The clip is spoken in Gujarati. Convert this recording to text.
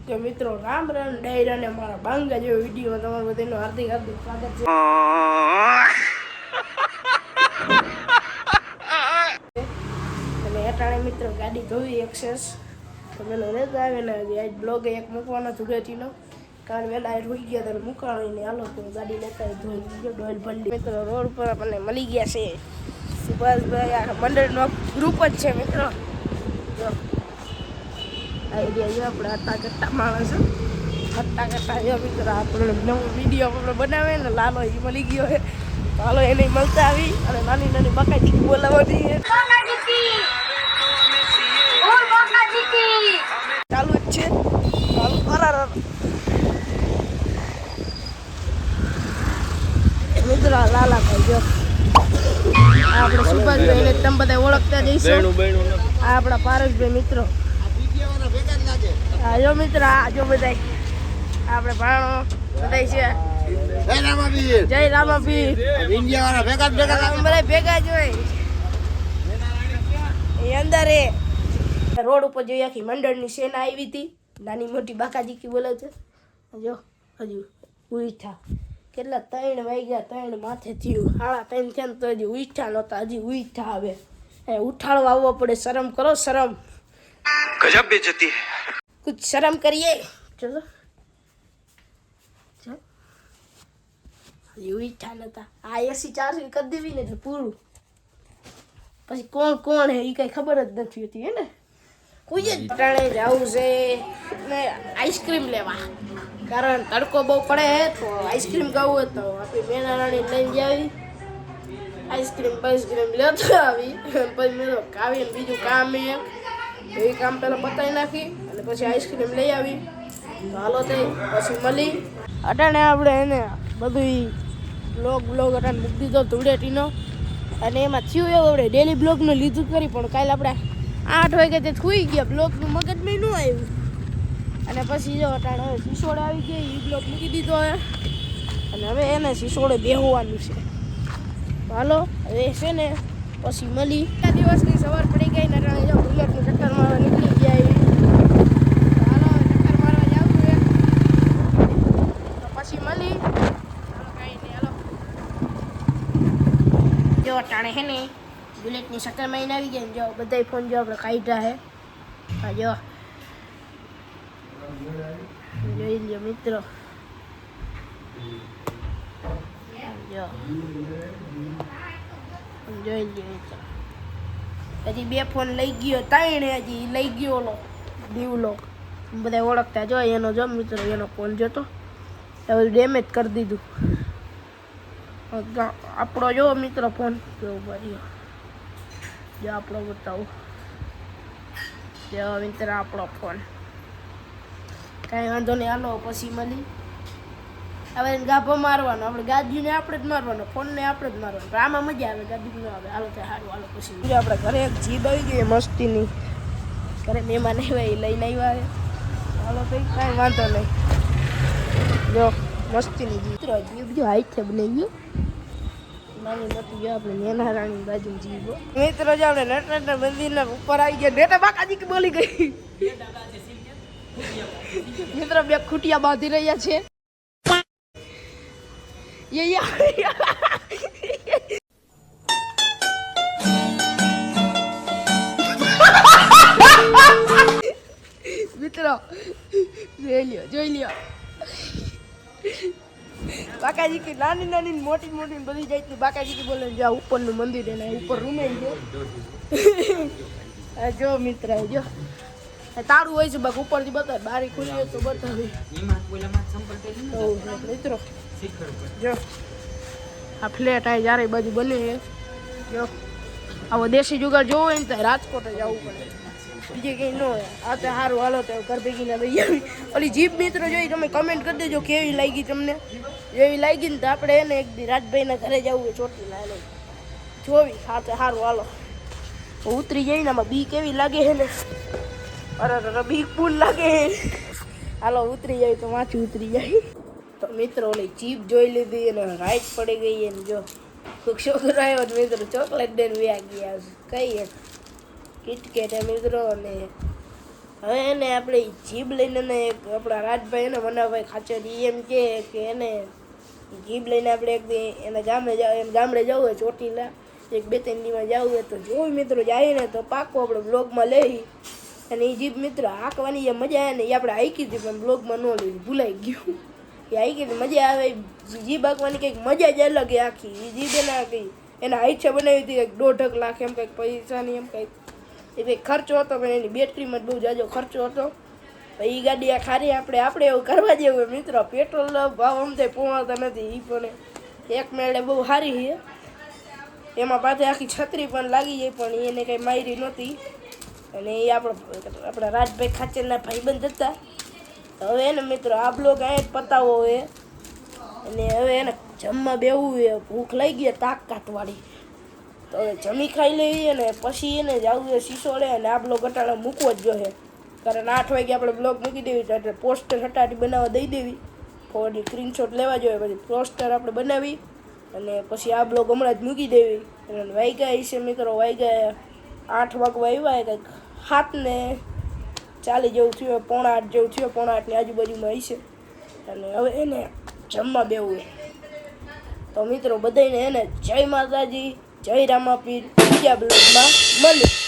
તો મિત્રો રામ રામ ડાયરા ને મારા બાંગા જેવો વિડીયોમાં તમારું બધાનું હાર્દિક હાર્દિક સ્વાગત છે. અને અટાણે મિત્રો ગાડી ધોવી એક્સેસ તો પેલો રહેતા આવે ને આજ બ્લોગ એક મૂકવાનો ધૂળેટીનો કારણ વહેલા રોઈ ગયા ત્યારે મૂકાણો ને હાલો તો ગાડી લેતા ધોઈ ડોલ ભંડી. મિત્રો રોડ પર આપણને મળી ગયા છે સુભાષભાઈ, આ મંડળનો ગ્રુપ જ છે મિત્રો. જો આઈડિયા જો આપણે હટ્ટા કટ્ટા માણસ હટ્ટા કટ્ટા જો મિત્રો આપણે નવો વિડીયો આપણે બનાવે ને લાલો એ મળી ગયો છે તો હાલો એને મળતા આવી અને નાની નાની બકાજી બોલાવવાની છે ચાલુ જ છે. ચાલુ કરાર મિત્રો લાલાભાઈ જો આપણે સુભાષભાઈ ને તમે બધા ઓળખતા જઈશું. આ આપણા પારસભાઈ મિત્રો. હા જો મિત્ર આ જો બધા આપણે ભાણો બધા છે. જય રામાપીર બધા ભેગા જ હોય એ અંદર એ રોડ ઉપર જોઈ આખી મંડળની સેના આવી હતી. નાની મોટી બાકાજી બોલે છે. જો હજુ ઉઠા કેટલા 3 વાગ્યા 3 માથે થયું 3:30 થયા તો હજી ઉઠા નહોતા. હજી ઉઠા આવે એ ઉઠાડવા આવવો પડે. શરમ કરો શરમ. ગજબ બેઇज्जती कुछ शर्म करिए. चलो ये ઈચ્છા નતા આ એસી 4 કરી દેવી ને એટલે પૂરું. પછી કોણ કોણ હે એ કઈ ખબર જ નથી હોતી હે ને. કોઈ જ ટાણે જવું છે ને આઈસ્ક્રીમ લેવા કારણ તડકો બહુ પડે તો આઈસ્ક્રીમ ખાવું તો આપણી મેના રાણી લઈને જાવી આઈસ્ક્રીમ લેતો આવી. પછી મેં તો કાવીને બીજું કામ એ કામ પહેલાં પતાવી નાખી અને પછી આઈસ્ક્રીમ લઈ આવી તો હાલો થઈ પછી મળી. અટાણે આપણે એને બધું બ્લોગ અટાણે મૂકી દીધો ધૂળેટીનો અને એમાં થયું એવું આપણે ડેલી બ્લોગનું લીધું કરી પણ કાલે આપણે 8 વાગે તે સુઈ ગયા બ્લોગનું મગજમાં ન આવ્યું અને પછી જો અટાણે હવે સિસોડે આવી ગઈ એ બ્લોગ મૂકી દીધો હવે અને હવે એને સિસોડે બેહવાનું છે. હાલો હવે છે ને પછી મળી. દિવસની સવાર પડી ગઈ ને અટાણે જો બુલેટનું ચક્કર મારવા નીકળી ગયા. હાલો ચક્કર મારવા જાવ છું તો પછી મળી. હાલો કાંઈ નહીં હાલો જો અટાણે હે ને બુલેટની ચક્કર મારીને આવી ગયા ને જો બધા ફોન જો આપણે કાઢ્યા હે. હા જો જોઈ લ્યો મિત્રો. જો જોઈ લ્યો મિત્રો. હજી 2 ફોન લઈ ગયો 3 હજી લઈ ગયો ઓલો દીવલો બધા ઓળખતા જો એનો જો મિત્રો એનો ફોન જોતો હવે ડેમેજ કરી દીધું. આપણો જો મિત્રો ફોન કેવો ભર્યો જો આપણો બતાવું જો મિત્ર આપણો ફોન કાંઈ વાંધો નહીં. હાલો પછી મળી હવે ગાભો મારવાનો આપણે ગાડીને આપણે જ મારવાનો ફોનને આપણે જ મારવાનો આમાં મજા આવે ગાડી ન આવે. હાલો તો સારું હાલો પછી આપણે ઘરે એક જીભ આવી ગઈ મસ્તીની ઘરે મહેમાન આવ્યા એ લઈને આવ્યા. હાલો તો કાંઈ વાંધો નહીં જો મસ્તીની જીભ જો હાઈટ છે બની ગયું નાની મોટી જો આપણે નેના રાણી બાજુ જીભો. મિત્રો જો આપણે નટરાજના મંદિરના ઉપર આવી ગયા. નેટા બાકાજી બોલી ગઈ મિત્રો 2 ખૂટિયા બાંધી રહ્યા છે. મિત્રો જોઈ લ્યો બાકાજી की નાની નાની મોટી મોટી બધી જાતની બાકાજી की બોલે જો ઉપરનું મંદિર એને ઉપર રૂમે જો મિત્ર જો તાળું હોય છે બાક ઉપરથી બતાવે બારી ખુલી હોય તો બતાવે મિત્રો. જો આ ફ્લેટ આ જ્યારે બાજુ બને જો આવો દેશી જુગાડ જોવો હોય ને તો રાજકોટ જ આવવું પડે બીજે કંઈ ન હોય. આ તો સારું હાલો તો ઘર ભેગીને લઈ આવી. ઓલી જીપ મિત્રો જોઈ તમે કમેન્ટ કરી દેજો કેવી લાગી તમને. એવી લાગી ને તો આપણે એને એક દી રાજભાઈના ઘરે જવું હોય ચોટી લાલો જોવી. હા તો સારું હાલો ઉતરી જઈને આમાં બી કેવી લાગે છે ને અરે બી પૂલ લાગે. હાલો ઉતરી જાય તો માથું ઉતરી જાય. તો મિત્રો ઓલી જીપ જોઈ લીધી અને રાઈટ પડી ગઈ એને જો કોઈક છોકરો આવ્યો મિત્રો ચોકલેટ દઈને વ્યા ગયા કઈ કિટકેટ મિત્રો અને હવે એને આપણે જીભ લઈને ને એક આપણા રાજભાઈ એને મનાભાઈ ખાચર એમ કે એને જીભ લઈને આપણે એક દી એને ગામડે જવું હોય ચોટીલા એક 2-3 દીમાં જવું હોય તો જોયું મિત્રો જાય ને તો પાકો આપણે બ્લોગમાં લઈ અને એ જીભ મિત્રો હાંકવાની જે મજા આવે ને એ આપણે હાંકી હતી પણ બ્લોગમાં ન લીધી ભૂલાઈ ગયું એ હાંકી મજા આવે જીભ હાંકવાની કંઈક મજા જ અલગ એ આખી એ જીભ એના કંઈ એના ઈચ્છા બનાવી હતી કંઈક 1.5 લાખ એમ કંઈક પૈસાની એમ કંઈક એ કંઈક ખર્ચો હતો પણ એની બેટરીમાં બહુ જાજો ખર્ચો હતો એ ગાડી આ ખારી આપણે એવું કરવા જેવું મિત્રો પેટ્રોલ ભાવ આમ થાય પહોંચતા નથી એ પણ એક મેળે બહુ સારી છે એમાં પાછી આખી છત્રી પણ લાગી જાય પણ એને કંઈ મારી નહોતી અને એ આપણા રાજભાઈ ખાચરના ભાઈબંધ હતા હવે એને મિત્રો આ બ્લોગ અહીં જ પતાવવો હોય અને હવે એને જમવા બેવું હોય ભૂખ લઈ ગઈ તાકાતવાળી તો હવે જમી ખાઈ લઈએ ને પછી એને જવું હોય શીશોડે અને આ બ્લોગ અટાણે મૂકવો જ જોઈએ કારણ 8 વાગે આપણે બ્લોગ મૂકી દેવી એટલે પોસ્ટર હટાટી બનાવવા દઈ દેવી થોડી સ્ક્રીનશોટ લેવા જોઈએ પછી પોસ્ટર આપણે બનાવી અને પછી આ બ્લોગ હમણાં જ મૂકી દેવી અને વાગ્યા છે મિત્રો વાગ્યા 8 વાગવા આવ્યા કંઈક 7:40 જેવું થયું 7:45 જેવું થયું 7:45ની આજુબાજુમાં હશે અને હવે એને જમવા બેવું તો મિત્રો બધાને એને જય માતાજી જય રામાપીર બીજા બ્લોગમાં મળીએ.